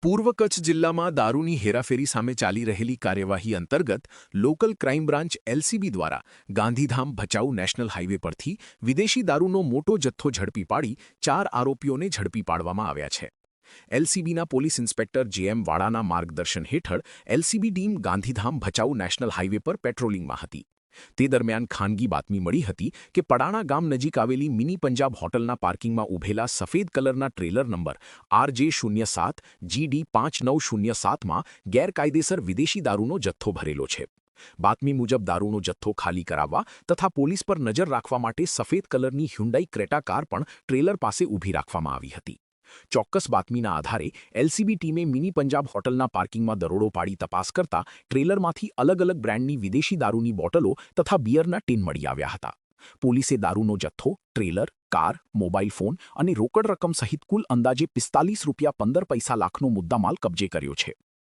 પૂર્વ કચ્છ જિલ્લામાં દારૂની હેરાફેરી સામે ચાલી રહેલી કાર્યવાહી અંતર્ગત લોકલ ક્રાઇમ બ્રાન્ચ એલસીબી દ્વારા ગાંધીધામ ભચાઉ નેશનલ હાઇવે પરથી વિદેશી દારૂનો મોટો જથ્થો ઝડપી પાડી 4 આરોપીઓને ઝડપી પાડવામાં આવ્યા છે. એલસીબીના પોલીસ ઇન્સ્પેક્ટર જેએમ વાડાના માર્ગદર્શન હેઠળ LCB team Gandhidham Bhachau national highway પર પેટ્રોલિંગમાં હતી. તે દરમિયાન ખાનગી બાતમી મળી હતી કે પડાણા ગામ નજીક આવેલી મિની પંજાબ હોટલના પાર્કિંગમાં ઊભેલા સફેદ કલરના ટ્રેલર નંબર RJ07 GD 5907માં ગેરકાયદેસર વિદેશી દારૂનો જથ્થો ભરેલો છે. બાતમી મુજબ દારૂનો જથ્થો ખાલી કરાવવા તથા પોલીસ પર નજર રાખવા માટે સફેદ કલરની હ્યુન્ડાઈ ક્રેટા કાર પણ ટ્રેલર પાસે ઊભી રાખવામાં આવી હતી. ચોક્કસ બાતમીના આધારે એલસીબી ટીમે મિની પંજાબ હોટલના પાર્કિંગમાં દરોડો પાડી તપાસ કરતા ટ્રેલરમાંથી અલગ અલગ બ્રાન્ડની વિદેશી દારૂની બોટલો તથા બિયરના ટીન મળી આવ્યા હતા. પોલીસે દારૂનો જથ્થો, ટ્રેલર, કાર, મોબાઈલ ફોન અને રોકડ રકમ સહિત કુલ અંદાજે ₹45.15 લાખનો મુદ્દામાલ કબજે કર્યો છે.